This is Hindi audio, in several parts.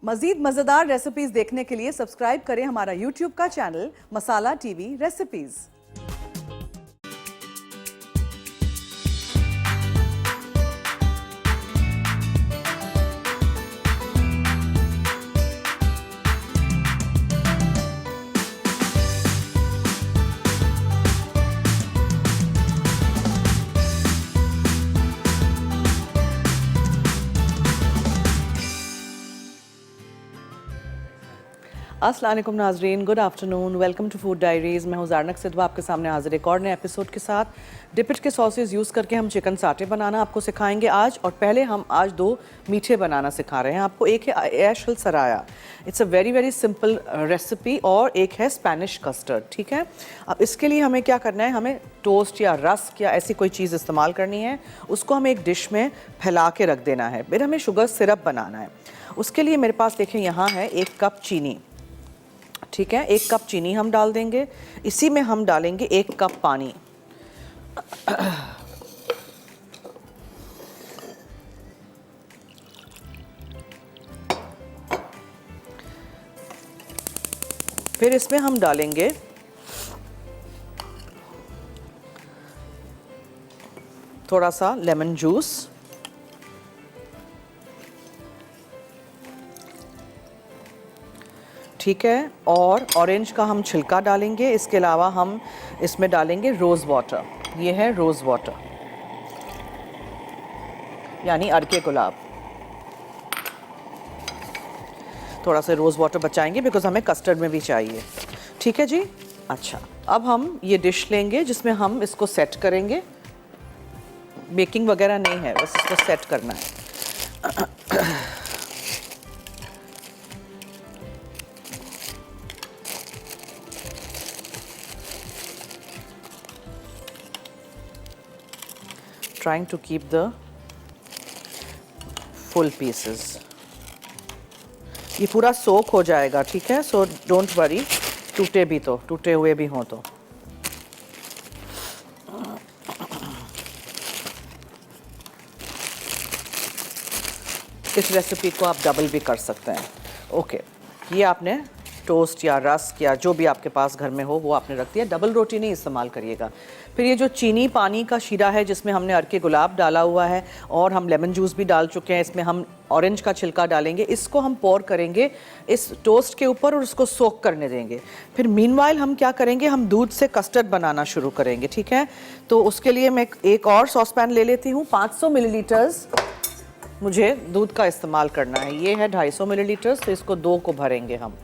मजीद मजेदार रेसिपीज देखने के लिए सब्सक्राइब करें हमारा यूट्यूब का चैनल मसाला टीवी रेसिपीज। अस्सलाम वालेकुम नाजरीन, good afternoon, welcome to food diaries. मैं हूँ ज़ारनक सिद्वा आपके सामने हाजिर एक और नए एपिसोड के साथ। डिपिट के सॉसेज यूज़ करके हम चिकन साटे बनाना आपको सिखाएंगे आज। और पहले हम आज दो मीठे बनाना सिखा रहे हैं आपको। एक है aish el saraya, it's a very very simple recipe, और एक है स्पेनिश कस्टर्ड। ठीक है, अब इसके लिए हमें क्या करना है, हमें टोस्ट या रस्क या ऐसी कोई चीज़ इस्तेमाल करनी है। उसको हमें एक डिश में फैला के रख देना है। फिर हमें शुगर सिरप बनाना है। उसके लिए मेरे पास देखें यहाँ है 1 कप चीनी। ठीक है, 1 कप चीनी हम डाल देंगे। इसी में हम डालेंगे 1 कप पानी। फिर इसमें हम डालेंगे थोड़ा सा लेमन जूस। ठीक है, और ऑरेंज का हम छिलका डालेंगे। इसके अलावा हम इसमें डालेंगे रोज़ वाटर। ये है रोज़ वाटर यानी अरके गुलाब। थोड़ा सा रोज़ वाटर बचाएंगे बिकॉज हमें कस्टर्ड में भी चाहिए। ठीक है जी। अच्छा, अब हम ये डिश लेंगे जिसमें हम इसको सेट करेंगे। बेकिंग वगैरह नहीं है, बस इसको सेट करना है। Trying to keep the full pieces. ये पूरा सोक हो जाएगा। ठीक है, सो डोंट वरी, टूटे भी तो, टूटे हुए भी हों तो। इस रेसिपी को आप डबल भी कर सकते हैं। ओके, ये आपने टोस्ट या रस्क या जो भी आपके पास घर में हो वो आपने रख दिया। डबल रोटी नहीं इस्तेमाल करिएगा। फिर ये जो चीनी पानी का शीरा है जिसमें हमने अरके गुलाब डाला हुआ है और हम लेमन जूस भी डाल चुके हैं, इसमें हम ऑरेंज का छिलका डालेंगे। इसको हम पोर करेंगे इस टोस्ट के ऊपर और उसको सोक करने देंगे। फिर मीनवाइल हम क्या करेंगे, हम दूध से कस्टर्ड बनाना शुरू करेंगे। ठीक है, तो उसके लिए मैं एक और सॉस पैन ले लेती हूँ। 500 मिलीलीटर्स मुझे दूध का इस्तेमाल करना है। ये है 250 मिलीलीटर्स, तो इसको 2 को भरेंगे हम।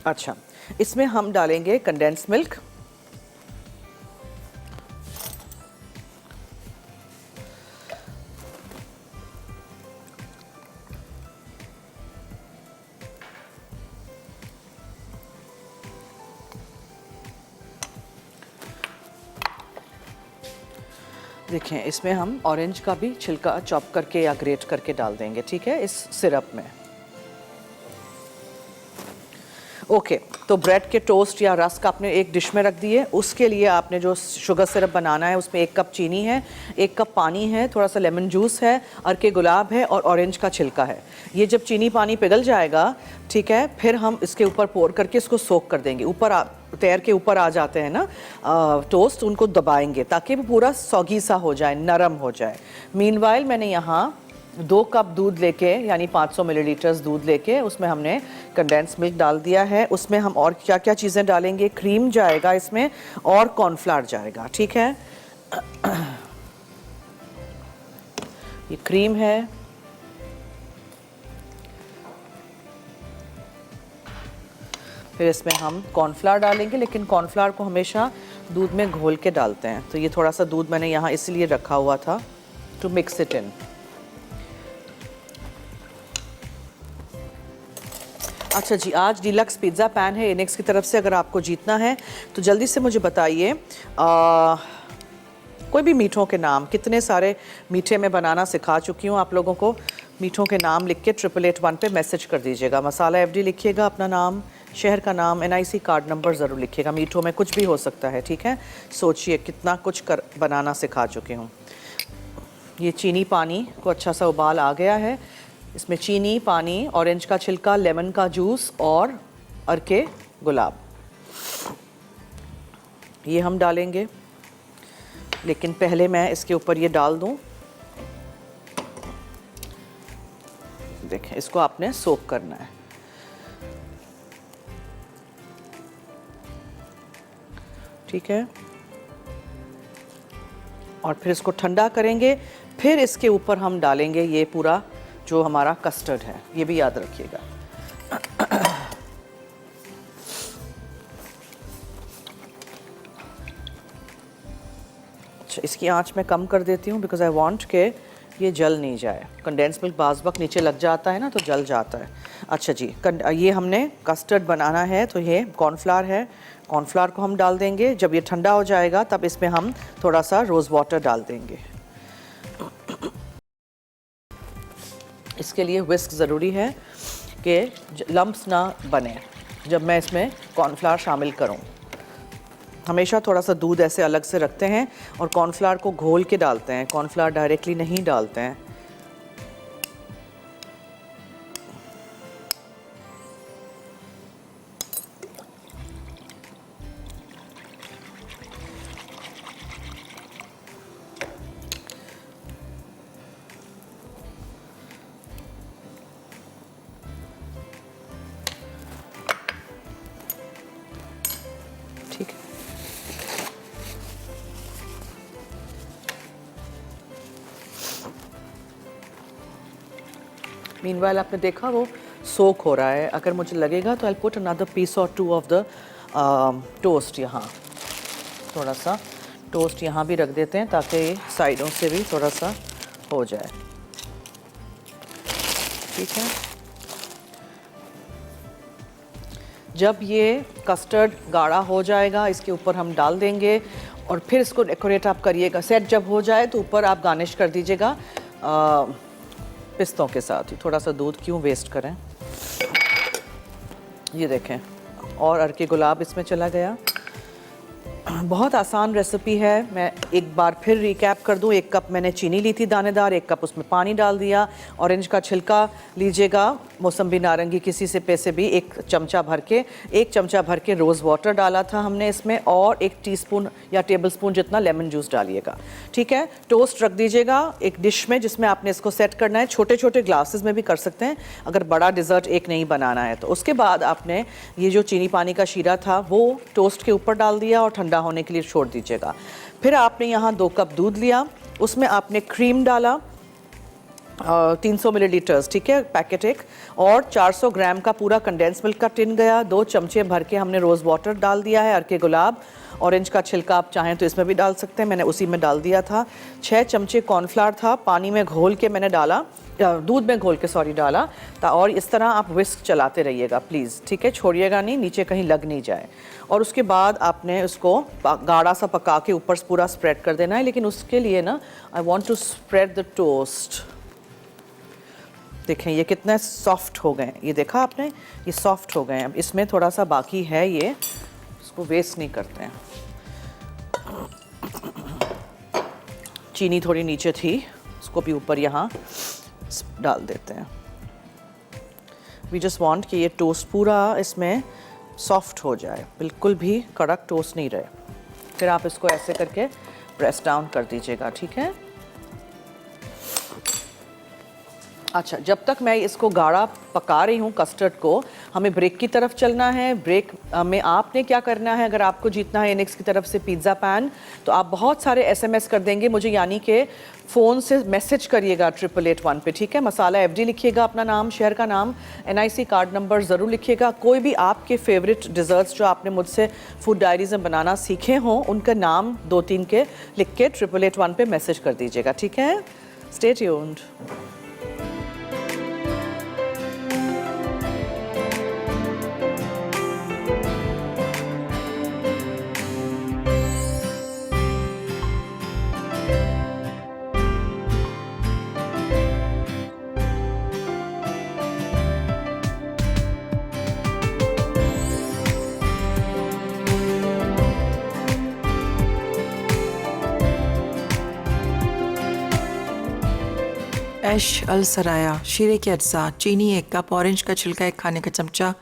अच्छा, इसमें हम डालेंगे कंडेंस मिल्क। देखें, इसमें हम ऑरेंज का भी छिलका चॉप करके या ग्रेट करके डाल देंगे। ठीक है, इस सिरप में। ओके, तो ब्रेड के टोस्ट या रस्क आपने एक डिश में रख दिए। उसके लिए आपने जो शुगर सिरप बनाना है उसमें 1 कप चीनी है, 1 कप पानी है, थोड़ा सा लेमन जूस है, अरके गुलाब है और ऑरेंज का छिलका है। ये जब चीनी पानी पिघल जाएगा, ठीक है, फिर हम इसके ऊपर पोर करके इसको सोक कर देंगे। ऊपर तैर के ऊपर आ जाते हैं ना टोस्ट, उनको दबाएंगे ताकि वो पूरा सॉगी सा हो जाए, नरम हो जाए। मीनवाइल मैंने यहाँ 2 कप दूध लेके यानी 500 मिलीलीटर्स दूध लेके उसमें हमने कंडेंस मिल्क डाल दिया है। उसमें हम और क्या क्या चीज़ें डालेंगे, क्रीम जाएगा इसमें और कॉर्नफ्लावर जाएगा। ठीक है, ये क्रीम है, फिर इसमें हम कॉर्नफ्लावर डालेंगे, लेकिन कॉर्नफ्लावर को हमेशा दूध में घोल के डालते हैं। तो ये थोड़ा सा दूध मैंने यहाँ इसलिए रखा हुआ था टू मिक्स इट इन। अच्छा जी, आज डीलक्स पिज़्ज़ा पैन है इनेक्स की तरफ से। अगर आपको जीतना है तो जल्दी से मुझे बताइए कोई भी मीठों के नाम। कितने सारे मीठे में बनाना सिखा चुकी हूँ आप लोगों को। मीठों के नाम लिख के 8881 पे मैसेज कर दीजिएगा। मसाला FD लिखिएगा अपना नाम, शहर का नाम, NIC कार्ड नंबर ज़रूर लिखिएगा। मीठों में कुछ भी हो सकता है, ठीक है। सोचिए कितना कुछ बनाना सिखा चुकी हूँ। ये चीनी पानी को अच्छा सा उबाल आ गया है। इसमें चीनी, पानी, ऑरेंज का छिलका, लेमन का जूस और अर्के गुलाब ये हम डालेंगे। लेकिन पहले मैं इसके ऊपर ये डाल दूं। देखें, इसको आपने सोक करना है। ठीक है, और फिर इसको ठंडा करेंगे। फिर इसके ऊपर हम डालेंगे ये पूरा जो हमारा कस्टर्ड है, ये भी याद रखिएगा। अच्छा, इसकी आंच मैं कम कर देती हूँ बिकॉज आई वांट के ये जल नहीं जाए। कंडेंस मिल्क बाज़ वक्त नीचे लग जाता है ना, तो जल जाता है। अच्छा जी, ये हमने कस्टर्ड बनाना है, तो ये कॉर्नफ्लावर है। कॉर्नफ्लावर को हम डाल देंगे। जब ये ठंडा हो जाएगा तब इसमें हम थोड़ा सा रोज़ वाटर डाल देंगे। इसके लिए विस्क ज़रूरी है कि लम्प्स ना बने जब मैं इसमें कॉर्नफ्लावर शामिल करूं। हमेशा थोड़ा सा दूध ऐसे अलग से रखते हैं और कॉर्नफ्लावर को घोल के डालते हैं, कॉर्नफ्लावर डायरेक्टली नहीं डालते हैं। ठीक है, मीनवाइल आपने देखा वो सोक हो रहा है। अगर मुझे लगेगा तो आई पुट अनदर पीस और टू ऑफ द टोस्ट। यहाँ थोड़ा सा टोस्ट यहाँ भी रख देते हैं ताकि साइडों से भी थोड़ा सा हो जाए। ठीक है, जब ये कस्टर्ड गाढ़ा हो जाएगा इसके ऊपर हम डाल देंगे और फिर इसको डेकोरेट आप करिएगा। सेट जब हो जाए तो ऊपर आप गार्निश कर दीजिएगा पिस्तों के साथ ही। थोड़ा सा दूध क्यों वेस्ट करें। ये देखें, और अर्के गुलाब इसमें चला गया। बहुत आसान रेसिपी है। मैं एक बार फिर रिकैप कर दूं। 1 कप मैंने चीनी ली थी दानेदार, 1 कप उसमें पानी डाल दिया। ऑरेंज का छिलका लीजिएगा, मौसम्बी नारंगी किसी से पे से भी 1 चमचा भर के, 1 चमचा भर के रोज़ वाटर डाला था हमने इसमें, और 1 टीस्पून या टेबलस्पून जितना लेमन जूस डालिएगा। ठीक है, टोस्ट रख दीजिएगा एक डिश में जिसमें आपने इसको सेट करना है। छोटे छोटे ग्लासेस में भी कर सकते हैं अगर बड़ा डिज़र्ट एक नहीं बनाना है तो। उसके बाद आपने ये जो चीनी पानी का शीरा था वो टोस्ट के ऊपर डाल दिया और ठंडा होने के लिए छोड़ दीजिएगा। फिर आपने यहाँ 2 कप दूध लिया, उसमें आपने क्रीम डाला 300 मिलीलीटर्स, ठीक है, पैकेट एक, और 400 ग्राम का पूरा कंडेंस मिल्क का टिन गया। 2 चमचे भर के हमने रोज़ वाटर डाल दिया है। अर्के गुलाब, ऑरेंज का छिलका आप चाहें तो इसमें भी डाल सकते हैं, मैंने उसी में डाल दिया था। 6 चमचे कॉर्नफ्लावर था, पानी में घोल के मैंने डाला, दूध में घोल के सॉरी डाला। और इस तरह आप विस्क चलाते रहिएगा प्लीज़, ठीक है, छोड़िएगा नहीं, नीचे कहीं लग नहीं जाए। और उसके बाद आपने उसको गाढ़ा सा पका के ऊपर पूरा स्प्रेड कर देना है। लेकिन उसके लिए ना I want to spread the toast. देखें ये कितने सॉफ्ट हो गए, ये देखा आपने, ये सॉफ्ट हो गए हैं। अब इसमें थोड़ा सा बाकी है, ये इसको वेस्ट नहीं करते हैं। चीनी थोड़ी नीचे थी, उसको भी ऊपर यहाँ डाल देते हैं। वी जस्ट वांट कि ये टोस्ट पूरा इसमें सॉफ्ट हो जाए, बिल्कुल भी कड़क टोस्ट नहीं रहे। फिर आप इसको ऐसे करके प्रेस डाउन कर दीजिएगा, ठीक है। अच्छा, जब तक मैं इसको गाढ़ा पका रही हूँ कस्टर्ड को, हमें ब्रेक की तरफ चलना है। ब्रेक में आपने क्या करना है, अगर आपको जीतना है एनेक्स की तरफ से पिज़्ज़ा पैन, तो आप बहुत सारे SMS कर देंगे मुझे, यानी कि फ़ोन से मैसेज करिएगा 8881 पे, ठीक है। मसाला FD लिखिएगा, अपना नाम, शहर का नाम, NIC कार्ड नंबर ज़रूर लिखिएगा। कोई भी आपके फेवरेट डिज़र्ट्स जो आपने मुझसे फूड डायरीज़ में बनाना सीखे हों उनका नाम 2-3 के लिख के 8881 पे मैसेज कर दीजिएगा, ठीक है। Stay tuned. ऐश अल सराया, शीरे के अज्जा, चीनी 1 कप, ऑरेंज का छिलका 1 खाने का चमचा,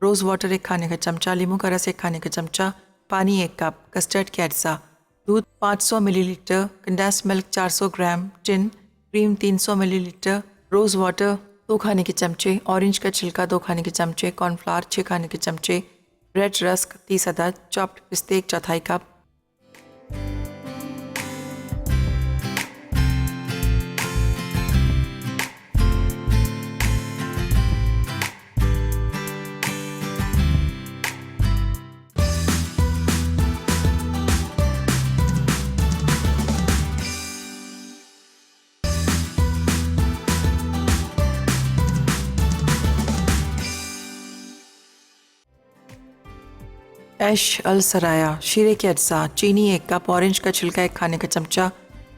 रोज़ वाटर 1 खाने का चमचा, लीमू का रस 1 खाने का चमचा, पानी 1 कप, कस्टर्ड के अज्जा, दूध 500 millilitre, condense milk 400 gram, tin, cream 300 millilitre, rose water 2 खाने के चमचे, ऑरेंज का छिलका 2 खाने के चमचे, कॉर्नफ्लावर 6 खाने के चमचे, रेड रस्क 30 अदद, चॉप्ड पिस्ते 1/4 कप। ऐश अल सराया, शीरे के अज्जा, चीनी 1 कप, ऑरेंज का छिलका 1 खाने का चमचा,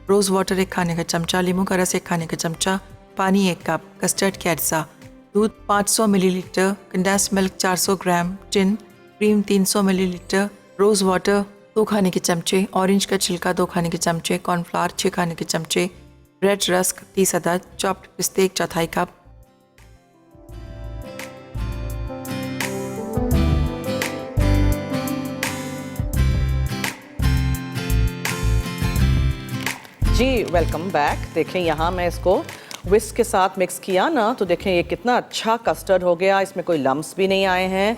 रोज़ वाटर 1 खाने का चमचा, लीमू का रस 1 खाने का चमचा, पानी 1 कप, कस्टर्ड के अज्जा, दूध 500 millilitre, condense milk 400 gram, tin, cream 300 millilitre, rose water 2 खाने के चमचे, ऑरेंज का छिलका 2 खाने के चमचे, कॉर्नफ्लावर 6 खाने के चमचे, रेड रस्क 30 अदद, चॉप्ड पिस्ते 1/4 कप। जी वेलकम बैक। देखें यहाँ मैं इसको विस्क के साथ मिक्स किया ना, तो देखें ये कितना अच्छा कस्टर्ड हो गया, इसमें कोई लम्स भी नहीं आए हैं,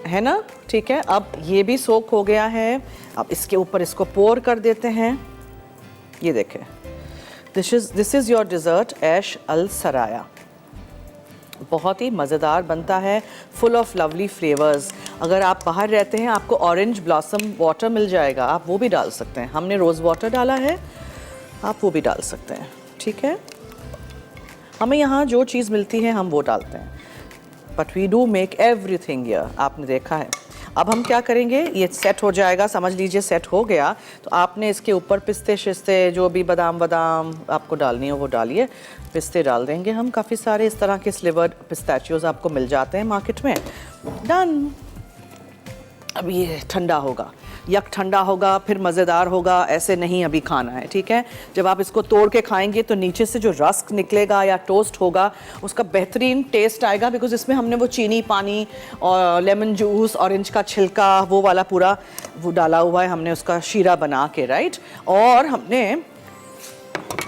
है ना। ठीक है, अब ये भी सोक हो गया है। अब इसके ऊपर इसको पोर कर देते हैं। ये देखें, this is your dessert ash el सराया। बहुत ही मज़ेदार बनता है, फुल ऑफ लवली फ्लेवर्स। अगर आप बाहर रहते हैं आपको ऑरेंज ब्लॉसम वाटर मिल जाएगा, आप वो भी डाल सकते हैं। हमने रोज़ वाटर डाला है, आप वो भी डाल सकते हैं। ठीक है, हमें यहाँ जो चीज़ मिलती है हम वो डालते हैं, but we do make everything here, आपने देखा है। अब हम क्या करेंगे, ये सेट हो जाएगा, समझ लीजिए सेट हो गया, तो आपने इसके ऊपर पिस्ते शिस्ते जो भी बादाम आपको डालनी हो वो डालिए। पिस्ते डाल देंगे हम, काफ़ी सारे इस तरह के स्लिवर्ड पिस्ताचियोज़ आपको मिल जाते हैं मार्केट में। डन। अब ये ठंडा होगा, यक ठंडा होगा फिर मज़ेदार होगा, ऐसे नहीं अभी खाना है। ठीक है, जब आप इसको तोड़ के खाएंगे तो नीचे से जो रस्क निकलेगा या टोस्ट होगा उसका बेहतरीन टेस्ट आएगा, बिकॉज इसमें हमने वो चीनी पानी और लेमन जूस, ऑरेंज का छिलका, वो वाला पूरा वो डाला हुआ है हमने, उसका शीरा बना के, राइट। और हमने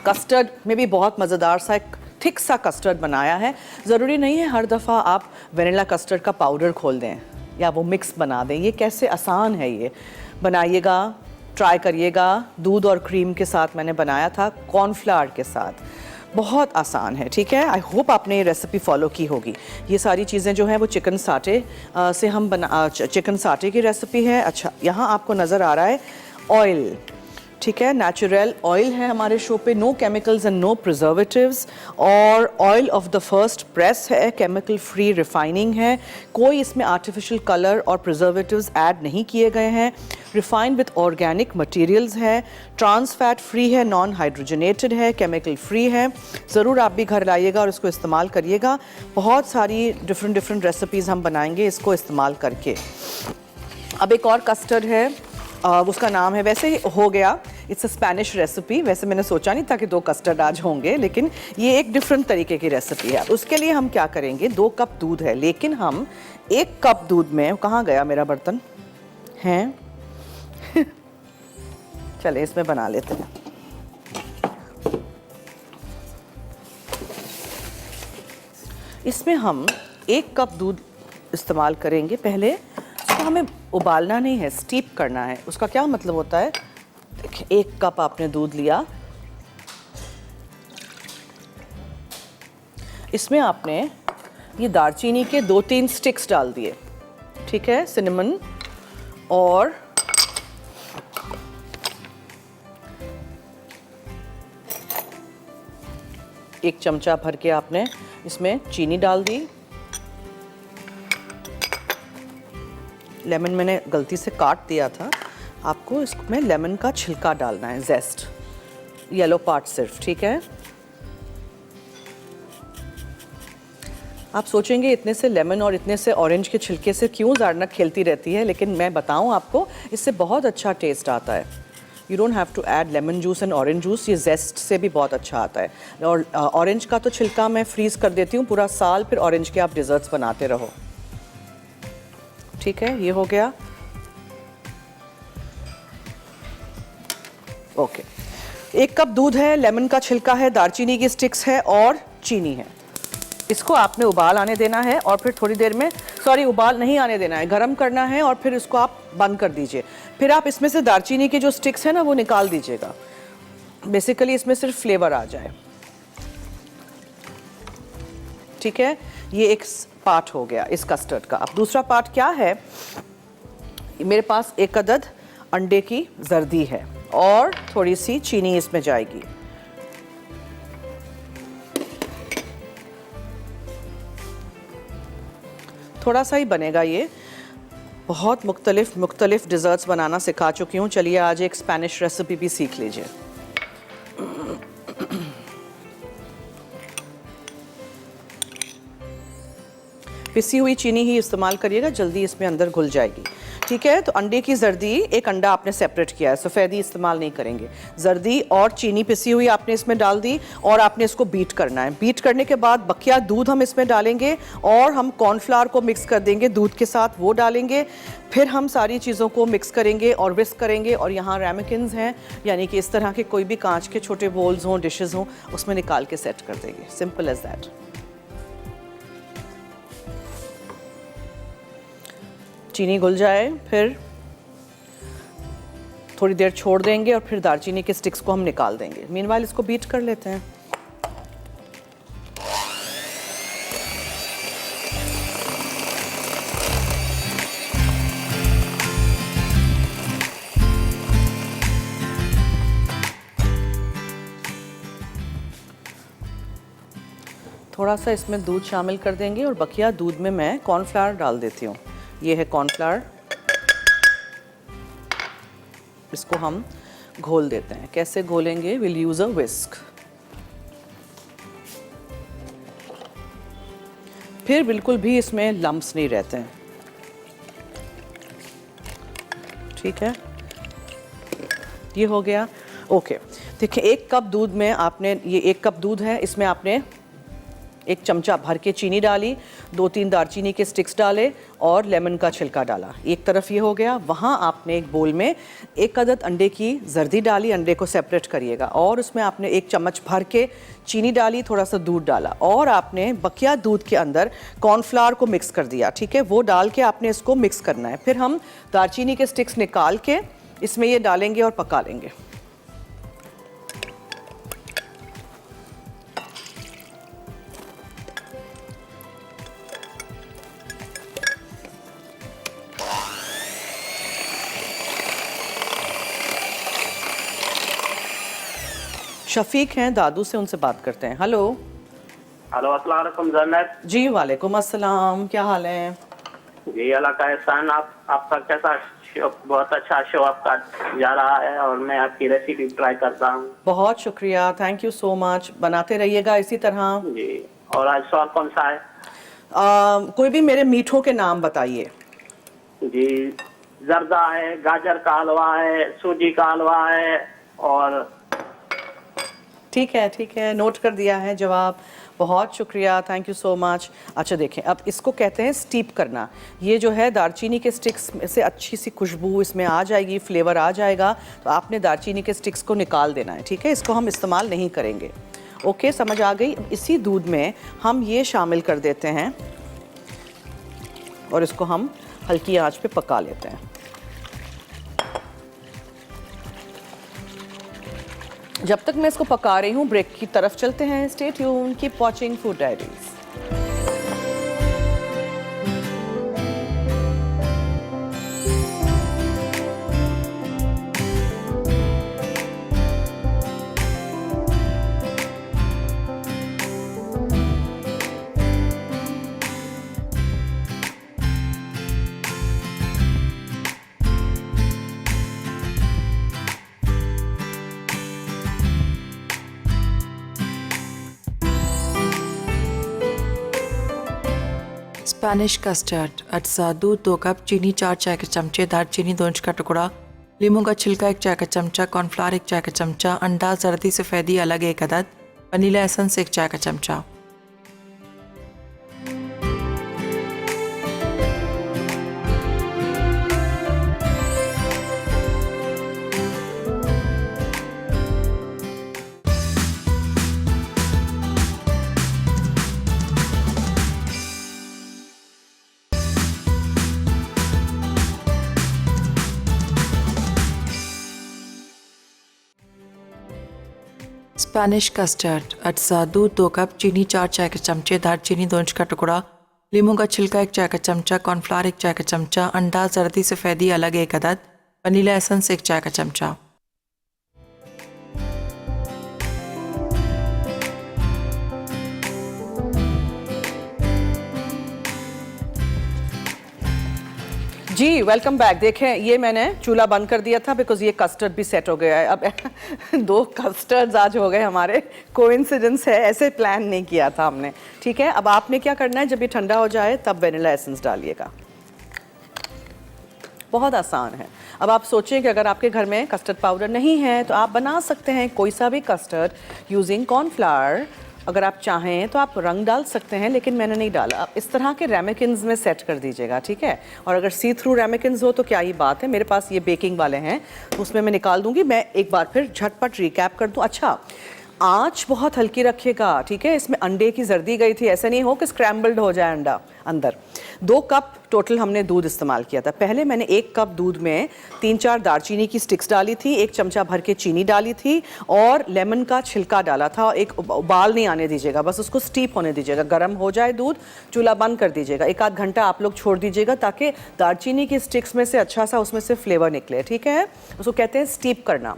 कस्टर्ड में भी बहुत मज़ेदार सा एक थिक सा कस्टर्ड बनाया है। ज़रूरी नहीं है हर दफ़ा आप वेनिला कस्टर्ड का पाउडर खोल दें या वो मिक्स बना दें। ये कैसे आसान है, ये बनाइएगा, ट्राई करिएगा। दूध और क्रीम के साथ मैंने बनाया था, कॉर्नफ्लावर के साथ, बहुत आसान है। ठीक है, आई होप आपने ये रेसिपी फॉलो की होगी। ये सारी चीज़ें जो हैं वो चिकन साटे से हम चिकन साटे की रेसिपी है। अच्छा, यहाँ आपको नज़र आ रहा है ऑयल, ठीक है, नेचुरल ऑयल है हमारे शो पे, no chemicals and no preservatives, और oil of the first press है, केमिकल फ्री रिफाइनिंग है, कोई इसमें आर्टिफिशियल कलर और प्रिजर्वेटिव्स ऐड नहीं किए गए हैं, रिफाइंड विद ऑर्गेनिक मटेरियल्स है, ट्रांस फैट फ्री है, नॉन हाइड्रोजनेटेड है, केमिकल फ्री है। ज़रूर आप भी घर लाइएगा और इसको इस्तेमाल करिएगा। बहुत सारी डिफरेंट रेसिपीज़ हम बनाएंगे इसको इस्तेमाल करके। अब एक और कस्टर्ड है, उसका नाम है, वैसे ही हो गया, इट्स अ स्पेनिश रेसिपी। वैसे मैंने सोचा नहीं था कि 2 कस्टर्ड आज होंगे, लेकिन ये एक डिफरेंट तरीके की रेसिपी है। उसके लिए हम क्या करेंगे, 2 कप दूध है, लेकिन हम 1 कप दूध में, कहाँ गया मेरा बर्तन है चले इसमें बना लेते हैं। इसमें हम 1 कप दूध इस्तेमाल करेंगे। पहले इसको हमें उबालना नहीं है, स्टीप करना है। उसका क्या मतलब होता है, देखिए 1 कप आपने दूध लिया, इसमें आपने ये दालचीनी के 2-3 स्टिक्स डाल दिए, ठीक है, सिनेमन, और एक चमचा भर के आपने इसमें चीनी डाल दी। लेमन मैंने गलती से काट दिया था, आपको इसमें लेमन का छिलका डालना है, जेस्ट, येलो पार्ट सिर्फ, ठीक है। आप सोचेंगे इतने से लेमन और इतने से ऑरेंज के छिलके से क्यों ज़ारना खेलती रहती है, लेकिन मैं बताऊं आपको, इससे बहुत अच्छा टेस्ट आता है। You don't have to add lemon juice and orange juice, ये जेस्ट से भी बहुत अच्छा आता है। और ऑरेंज का तो छिलका मैं फ्रीज़ कर देती हूँ पूरा साल, फिर ऑरेंज के आप डिज़र्ट्स बनाते रहो। ठीक है, ये हो गया। ओके, 1 कप दूध है, लेमन का छिलका है, दालचीनी की स्टिक्स है और चीनी है। इसको आपने उबाल आने देना है और फिर थोड़ी देर में, सॉरी उबाल नहीं आने देना है, गरम करना है और फिर इसको आप बंद कर दीजिए। फिर आप इसमें से दालचीनी के जो स्टिक्स है ना वो निकाल दीजिएगा, बेसिकली इसमें सिर्फ फ्लेवर आ जाए। ठीक है, ये एक पार्ट हो गया इस कस्टर्ड का। अब दूसरा पार्ट क्या है, मेरे पास 1 अदद अंडे की जर्दी है और थोड़ी सी चीनी इसमें जाएगी। थोड़ा सा ही बनेगा ये, बहुत मुख्तलिफ डिज़र्ट्स बनाना सिखा चुकी हूँ। चलिए आज एक स्पेनिश रेसिपी भी सीख लीजिए। पिसी हुई चीनी ही इस्तेमाल करिएगा, जल्दी इसमें अंदर घुल जाएगी। ठीक है, तो अंडे की जर्दी, एक अंडा आपने सेपरेट किया है, सफ़ेदी इस्तेमाल नहीं करेंगे। जर्दी और चीनी पिसी हुई आपने इसमें डाल दी और आपने इसको बीट करना है। बीट करने के बाद बकिया दूध हम इसमें डालेंगे और हम कॉर्नफ्लावर को मिक्स कर देंगे दूध के साथ, वो डालेंगे। फिर हम सारी चीज़ों को मिक्स करेंगे और विस्क करेंगे। और यहाँ रैमेकिन्स हैं, यानी कि इस तरह के कोई भी कांच के छोटे बोल्स हों, डिशेज़ हों, उसमें निकाल के सेट कर देंगे। Simple as that. चीनी घुल जाए, फिर थोड़ी देर छोड़ देंगे और फिर दालचीनी के स्टिक्स को हम निकाल देंगे। मीनवाइल इसको बीट कर लेते हैं। थोड़ा सा इसमें दूध शामिल कर देंगे और बकिया दूध में मैं कॉर्नफ्लावर डाल देती हूँ। ये है कॉर्नफ्लावर, इसको हम घोल देते हैं। कैसे घोलेंगे, विल यूज अ विस्क। फिर बिल्कुल भी इसमें लम्प्स नहीं रहते हैं। ठीक है, ये हो गया। ओके, देखिए 1 कप दूध में आपने, ये 1 कप दूध है, इसमें आपने 1 चमचा भर के चीनी डाली, 2-3 दालचीनी के स्टिक्स डाले और लेमन का छिलका डाला। एक तरफ ये हो गया। वहाँ आपने एक बोल में 1 अदद अंडे की जर्दी डाली, अंडे को सेपरेट करिएगा, और उसमें आपने 1 चम्मच भर के चीनी डाली, थोड़ा सा दूध डाला और आपने बकिया दूध के अंदर कॉर्नफ्लावर को मिक्स कर दिया। ठीक है, वो डाल के आपने इसको मिक्स करना है। फिर हम दालचीनी के स्टिक्स निकाल के इसमें ये डालेंगे और पका लेंगे। शफीक हैं दादू से, उनसे बात करते हैं। हेलो। हेलो, अस्सलाम वालेकुम जन्नत जी वालेकुम अस्सलाम, क्या हाल है? जी अल्लाह का एहसान। आपका कैसा शो? बहुत अच्छा शो आपका जा रहा है और मैं आपकी रेसिपी ट्राई करता हूँ। बहुत शुक्रिया, थैंक यू सो मच। बनाते रहिएगा इसी तरह। जी, और आज सवाल कौन सा है? कोई भी मेरे मीठों के नाम बताइए। जी, जर्दा है, गाजर का हलवा है, सूजी का हलवा है और ठीक है, नोट कर दिया है जवाब। बहुत शुक्रिया, थैंक यू सो मच। अच्छा देखें, अब इसको कहते हैं स्टीप करना। ये जो है दालचीनी के स्टिक्स में से अच्छी सी खुशबू इसमें आ जाएगी, फ्लेवर आ जाएगा, तो आपने दालचीनी के स्टिक्स को निकाल देना है। ठीक है, इसको हम इस्तेमाल नहीं करेंगे। ओके, समझ आ गई। इसी दूध में हम ये शामिल कर देते हैं और इसको हम हल्की आंच पे पका लेते हैं। जब तक मैं इसको पका रही हूँ, ब्रेक की तरफ चलते हैं। Stay tune, keep watching food Diaries. Spanish custard, अटसा, दूध 2 कप, चीनी 4 चाय के चमचे, दालचीनी 2 इंच का टुकड़ा, लीमू का छिलका 1 चाय का चमचा, कॉर्नफ्लावर 1 चाय का चमचा, अंडा जर्दी सफ़ेदी अलग 1 अदद, वनीला एसेंस 1 चाय का चमचा। स्पेनिश कस्टर्ड अज्जा, दूध 2 कप, चीनी 4 चाय के चमचे, दालचीनी 2 इंच का टुकड़ा, लीमू का छिलका 1 चाय का चमचा, कॉर्नफ्लावर 1 चाय का चमचा, अंडा जर्दी सफ़ेदी अलग 1 अदद, वनीला एसेंस 1 चाय का चमचा। जी वेलकम बैक। देखें ये मैंने चूल्हा बंद कर दिया था बिकॉज ये कस्टर्ड भी सेट हो गया है। अब 2 कस्टर्ड्स आज हो गए हमारे, कोइंसिडेंस है, ऐसे प्लान नहीं किया था हमने। ठीक है, अब आपने क्या करना है, जब ये ठंडा हो जाए तब वेनिला एसेंस डालिएगा। बहुत आसान है। अब आप सोचें कि अगर आपके घर में कस्टर्ड पाउडर नहीं है तो आप बना सकते हैं कोई सा भी कस्टर्ड यूजिंग कॉर्नफ्लावर। अगर आप चाहें तो आप रंग डाल सकते हैं, लेकिन मैंने नहीं डाला। आप इस तरह के रेमेकिन्स में सेट कर दीजिएगा, ठीक है। और अगर सी थ्रू रेमेकिन्स हो तो क्या ही बात है, मेरे पास ये बेकिंग वाले हैं तो उसमें मैं निकाल दूंगी। मैं एक बार फिर झटपट रिकैप कर दूं। अच्छा, आंच बहुत हल्की रखिएगा, ठीक है। इसमें अंडे की जर्दी गई थी, ऐसा नहीं हो कि स्क्रैम्बल्ड हो जाए अंडा अंदर। 2 कप टोटल हमने दूध इस्तेमाल किया था। पहले मैंने 1 कप दूध में 3-4 दालचीनी की स्टिक्स डाली थी, 1 चमचा भर के चीनी डाली थी और लेमन का छिलका डाला था। एक उबाल नहीं आने दीजिएगा, बस उसको स्टीप होने दीजिएगा। गर्म हो जाए दूध, चूल्हा बंद कर दीजिएगा, 1 आध घंटा आप लोग छोड़ दीजिएगा ताकि दालचीनी की स्टिक्स में से अच्छा सा उसमें से फ्लेवर निकले, ठीक है। उसको कहते हैं स्टीप करना।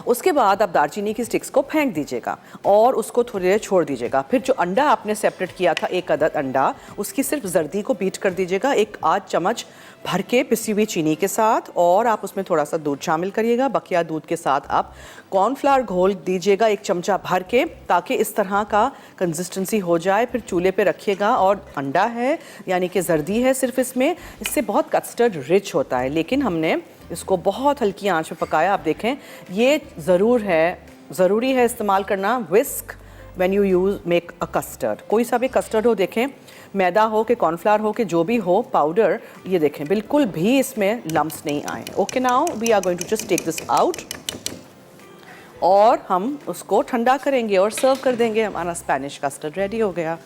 उसके बाद आप दालचीनी की स्टिक्स को फेंक दीजिएगा और उसको थोड़ी देर छोड़ दीजिएगा। फिर जो अंडा आपने सेपरेट किया था 1 अदद अंडा, उसकी सिर्फ जर्दी को बीट कर दीजिएगा 1 आध चम्मच भर के पिसी हुई चीनी के साथ, और आप उसमें थोड़ा सा दूध शामिल करिएगा। बकिया दूध के साथ आप कॉर्नफ्लावर घोल दीजिएगा 1 चमचा भर के, ताकि इस तरह का कंसिस्टेंसी हो जाए। फिर चूल्हे पे रखिएगा और अंडा है यानी कि जर्दी है सिर्फ इसमें, इससे बहुत कस्टर्ड रिच होता है। लेकिन हमने इसको बहुत हल्की आंच में पकाया। आप देखें ये ज़रूरी है इस्तेमाल करना whisk when you use make a custard. कोई सा भी कस्टर्ड हो, देखें मैदा हो कि कॉर्नफ्लावर हो कि जो भी हो पाउडर, ये देखें बिल्कुल भी इसमें लम्स नहीं आए। Okay, now we are going to just take this out और हम उसको ठंडा करेंगे और सर्व कर देंगे। हमारा स्पेनिश कस्टर्ड रेडी हो गया।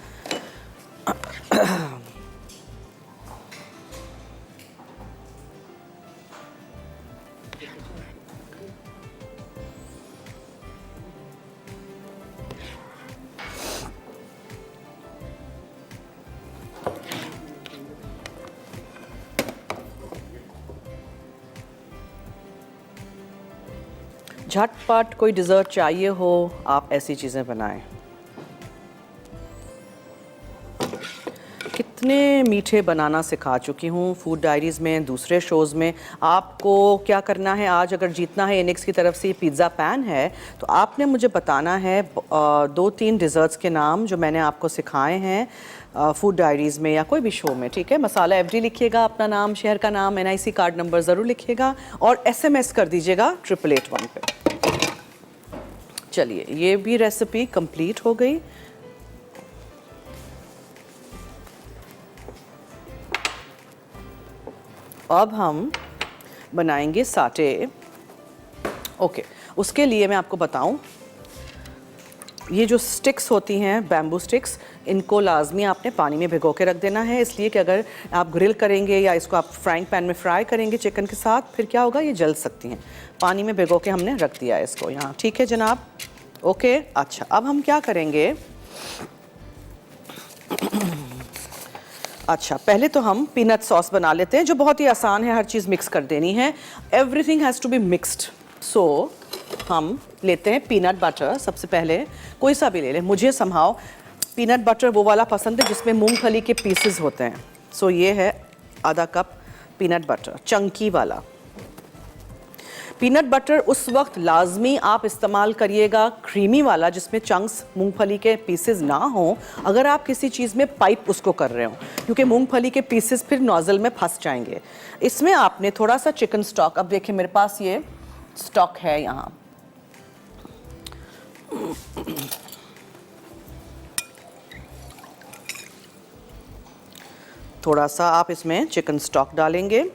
झटपट कोई डिज़र्ट चाहिए हो, आप ऐसी चीज़ें बनाएं। कितने मीठे बनाना सिखा चुकी हूँ फूड डायरीज़ में, दूसरे शोज़ में। आपको क्या करना है, आज अगर जीतना है इनिक्स की तरफ से पिज़्ज़ा पैन है तो आपने मुझे बताना है 2-3 डिज़र्ट्स के नाम जो मैंने आपको सिखाए हैं फूड डायरीज़ में या कोई भी शो में, ठीक है। मसाला FD लिखिएगा, अपना नाम, शहर का नाम, NIC कार्ड नंबर ज़रूर लिखिएगा और SMS कर दीजिएगा 8881 पे। चलिए, ये भी रेसिपी कंप्लीट हो गई। अब हम बनाएंगे साटे। ओके, उसके लिए मैं आपको बताऊं, ये जो स्टिक्स होती हैं बैम्बू स्टिक्स, इनको लाजमी आपने पानी में भिगो के रख देना है। इसलिए कि अगर आप ग्रिल करेंगे या इसको आप फ्राइंग पैन में फ्राई करेंगे चिकन के साथ, फिर क्या होगा, ये जल सकती हैं। पानी में भिगो के हमने रख दिया है इसको यहाँ, ठीक है जनाब। ओके, अच्छा अब हम क्या करेंगे, अच्छा पहले तो हम पीनट सॉस बना लेते हैं जो बहुत ही आसान है, हर चीज़ मिक्स कर देनी है। Everything has to be mixed. So हम लेते हैं पीनट बटर। सबसे पहले कोई सा भी ले लें, मुझे समहाउ पीनट बटर वो वाला पसंद है जिसमें मूंगफली के पीसेस होते हैं। सो ये है आधा कप पीनट बटर, चंकी वाला। पीनट बटर उस वक्त लाजमी आप इस्तेमाल करिएगा क्रीमी वाला जिसमें चंक्स मूंगफली के पीसेस ना हो, अगर आप किसी चीज़ में पाइप उसको कर रहे हो, क्योंकि मूंगफली के पीसेस फिर नोजल में फंस जाएंगे। इसमें आपने थोड़ा सा चिकन स्टॉक, अब देखिए मेरे पास ये स्टॉक है यहाँ, थोड़ा सा आप इसमें चिकन स्टॉक डालेंगे,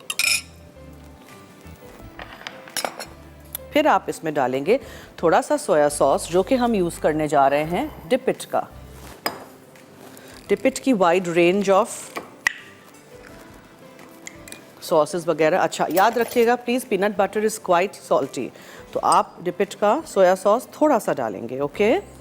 फिर आप इसमें डालेंगे थोड़ा सा सोया सॉस जो कि हम यूज़ करने जा रहे हैं डिपिट का। डिपिट की वाइड रेंज ऑफ सॉसेस वगैरह। अच्छा याद रखिएगा please, peanut butter is quite salty, तो आप डिपिट का सोया सॉस थोड़ा सा डालेंगे। ओके,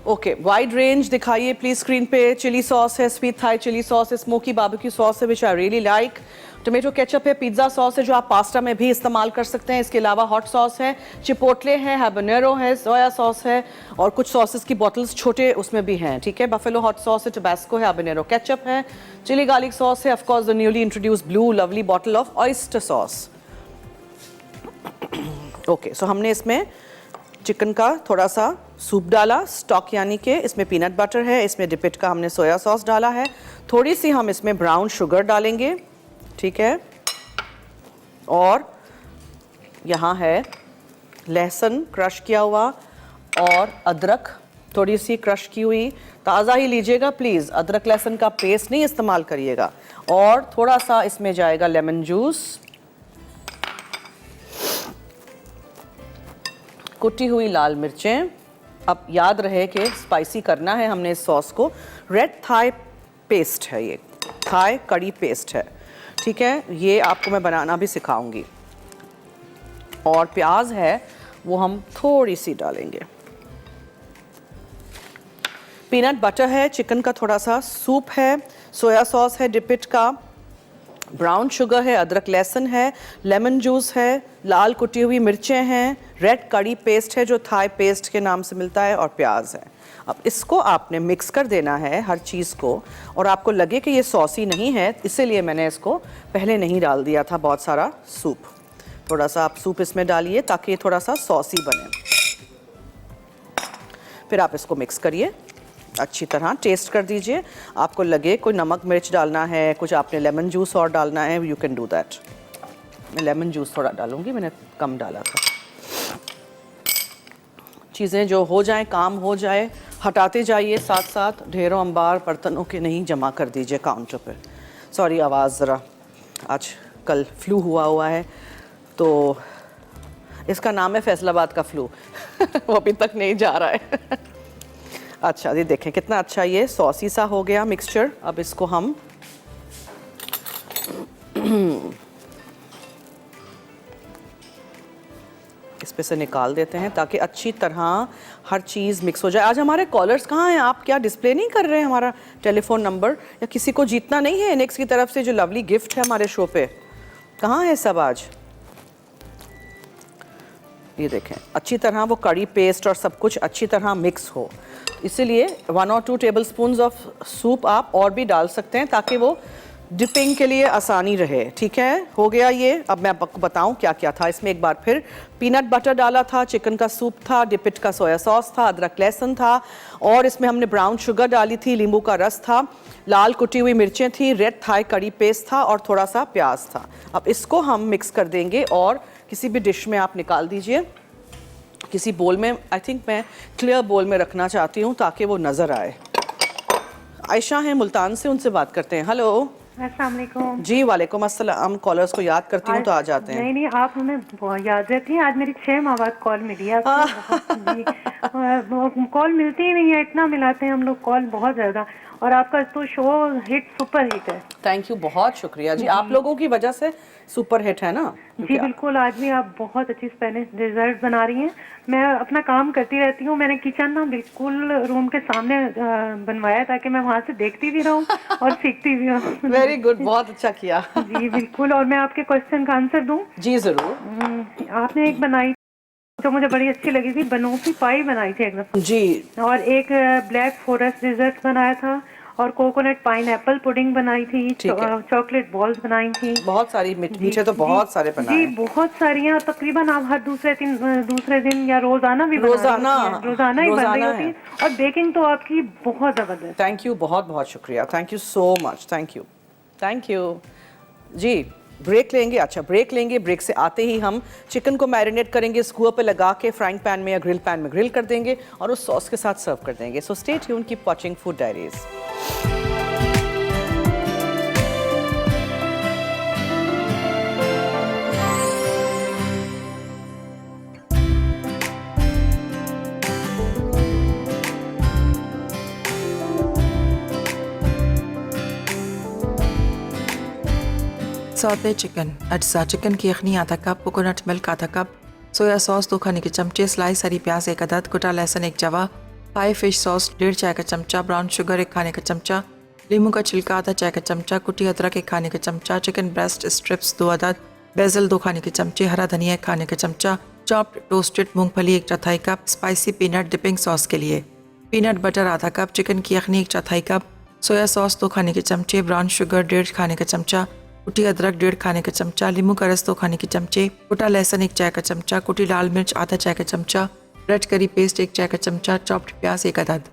ओके, वाइड रेंज दिखाइए प्लीज स्क्रीन पे। चिली सॉस है, स्वीट थाई चिली सॉस है, स्मोकी बारबेक्यू सॉस है which I really like, tomato ketchup है, पिज्ज़ा सॉस है जो आप पास्ता में भी इस्तेमाल कर सकते हैं, इसके अलावा हॉट सॉस है, चिपोटले है, हैबनेरो है, सोया सॉस है, और कुछ सॉसेस की बॉटल्स छोटे उसमें भी हैं, ठीक है, बफेलो हॉट सॉस है, टबास्को है, हैबनेरो केचप है, चिली गार्लिक सॉस है, of course the newly introduced blue lovely bottle of oyster sauce. Okay, so हमने इसमें चिकन का थोड़ा सा सूप डाला, स्टॉक यानी कि इसमें पीनट बटर है, इसमें डिपिट का हमने सोया सॉस डाला है, थोड़ी सी हम इसमें ब्राउन शुगर डालेंगे, ठीक है, और यहाँ है लहसुन क्रश किया हुआ और अदरक थोड़ी सी क्रश की हुई, ताज़ा ही लीजिएगा प्लीज़, अदरक लहसुन का पेस्ट नहीं इस्तेमाल करिएगा, और थोड़ा सा इसमें जाएगा लेमन जूस, कुटी हुई लाल मिर्चें। अब याद रहे कि स्पाइसी करना है हमने इस सॉस को। रेड थाई पेस्ट है, ये थाई कड़ी पेस्ट है, ठीक है, ये आपको मैं बनाना भी सिखाऊंगी, और प्याज है वो हम थोड़ी सी डालेंगे, पीनट बटर है, चिकन का थोड़ा सा सूप है, सोया सॉस है डिपिट का, ब्राउन शुगर है, अदरक लहसुन है, लेमन जूस है, लाल कुटी हुई मिर्चें हैं, रेड कड़ी पेस्ट है जो थाई पेस्ट के नाम से मिलता है, और प्याज है। अब इसको आपने मिक्स कर देना है हर चीज़ को, और आपको लगे कि ये सॉसी नहीं है इसीलिए मैंने इसको पहले नहीं डाल दिया था बहुत सारा सूप, थोड़ा सा आप सूप इसमें डालिए ताकि ये थोड़ा सा सॉसी बने। फिर आप इसको मिक्स करिए अच्छी तरह, टेस्ट कर दीजिए, आपको लगे कोई नमक मिर्च डालना है, कुछ आपने लेमन जूस और डालना है, यू कैन डू दैट। मैं लेमन जूस थोड़ा डालूंगी, मैंने कम डाला था। चीज़ें जो हो जाएं, काम हो जाए, हटाते जाइए साथ साथ, ढेरों अंबार बर्तनों के नहीं जमा कर दीजिए काउंटर पर। सॉरी आवाज़ ज़रा, आज कल फ्लू हुआ है तो इसका नाम है फैसलाबाद का फ्लू वो अभी तक नहीं जा रहा है अच्छा ये देखें कितना अच्छा ये सॉसी सा हो गया मिक्सचर। अब इसको हम इस पे से निकाल देते हैं ताकि अच्छी तरह हर चीज़ मिक्स हो जाए। आज हमारे कॉलर्स कहाँ हैं? आप क्या डिस्प्ले नहीं कर रहे हैं हमारा टेलीफोन नंबर? या किसी को जीतना नहीं है इनेक्स की तरफ से जो लवली गिफ्ट है हमारे शो पे? कहाँ है सब आज? ये देखें अच्छी तरह वो कड़ी पेस्ट और सब कुछ अच्छी तरह मिक्स हो, इसीलिए 1 और 2 टेबलस्पून्स ऑफ सूप आप और भी डाल सकते हैं ताकि वो डिपिंग के लिए आसानी रहे। ठीक है, हो गया ये। अब मैं आपको बताऊं क्या क्या था इसमें। एक बार फिर पीनट बटर डाला था, चिकन का सूप था, डिपिट का सोया सॉस था, अदरक लहसुन था, और इसमें हमने ब्राउन शुगर डाली थी, नींबू का रस था, लाल कुटी हुई मिर्चें थी, रेड थाई कड़ी पेस्ट था और थोड़ा सा प्याज था। अब इसको हम मिक्स कर देंगे और किसी भी डिश में आप निकाल दीजिए, किसी बोल में। आई थिंक मैं क्लियर बोल में रखना चाहती हूँ ताकि वो नज़र आए। आयशा हैं मुल्तान से, उनसे बात करते हैं। हेलो, अस्सलाम वालेकुम। जी वालेकुम अस्सलाम। कॉलर्स को याद करती हूँ तो आ जाते हैं। नहीं आप हमें बहुत याद रहती हैं। आज मेरी 6 माह बाद कॉल मिली है आपको। कॉल मिलती ही नहीं है, इतना मिलाते हैं हम लोग कॉल बहुत ज़्यादा, और आपका तो शो हिट सुपर हिट है। थैंक यू, बहुत शुक्रिया जी। आप लोगों की वजह से सुपर हिट है ना। जी बिल्कुल। आज भी आप बहुत अच्छी स्पेनिश डिजर्ट बना रही हैं। मैं अपना काम करती रहती हूँ, मैंने किचन ना बिल्कुल रूम के सामने बनवाया ताकि मैं वहाँ से देखती भी रहूँ और सीखती भी रहूँ। वेरी गुड, बहुत अच्छा किया। जी बिल्कुल। और मैं आपके क्वेश्चन का आंसर दूँ? जी जरूर। आपने एक बनाई जो मुझे बड़ी अच्छी लगी थी, बनूफी पाई बनाई थी एकदम जी, और एक ब्लैक फॉरेस्ट डिजर्ट बनाया था, और कोकोनट पाइनएप्पल पुडिंग बनाई थी, ठीक है। चॉकलेट बॉल्स बनाई थी। बहुत सारी मीठे तो बहुत सारे जी बनाए। बहुत सारी हैं, तकरीबन आप हर दूसरे दिन या रोजाना भी बना रही रोजाना, होती हैं, रोजाना ही बन रही रोजाना होती है। है। और बेकिंग तो आपकी बहुत जबरदस्त। थैंक यू, बहुत बहुत शुक्रिया, thank you so much, thank you, thank you. जी ब्रेक लेंगे, अच्छा ब्रेक लेंगे। ब्रेक से आते ही हम चिकन को मैरिनेट करेंगे, स्क्यूअर पे लगा के फ्राइंग पैन में या ग्रिल पैन में ग्रिल कर देंगे और उस सॉस के साथ सर्व कर देंगे। So stay tuned, keep watching food diaries. Saute chicken अज्जा, चिकन की यखनी आधा कप, कोकोनट मिल्क आधा कप, सोया सॉस 2 खाने के चमचे, स्लाइस हरी प्याज 1 अदद, कुटा लहसुन 1 जवा, पाई फिश सॉस 1.5 चाय का चमचा, ब्राउन शुगर 1 खाने का चमचा, लीमू का छिलका आधा चाय का चमचा, कुटी अदरक 1 खाने का चमचा, चिकन ब्रेस्ट स्ट्रिप्स 2 अदद, बेजल 2 खाने के चमचे, हरा धनिया 1 खाने का चमचा, चॉप्ड टोस्टेड मूंगफली 1/4 cup, spicy peanut dipping sauce के लिए, पीनट बटर आधा कप, चिकन की यखनी 1/4 कप, सोया सॉस 2 खाने के चमचे, ब्राउन शुगर 1.5 खाने का चमचा, कुटी अदरक 1.5 खाने का चमचा, लीमू का रस 2 खाने के चमचे, कुटा लहसुन 1 चाय का चमचा, कुटी लाल मिर्च आधा चाय का चमचा, रेड करी पेस्ट 1 चाय का चमचा, चॉप्ड प्याज 1 अदद।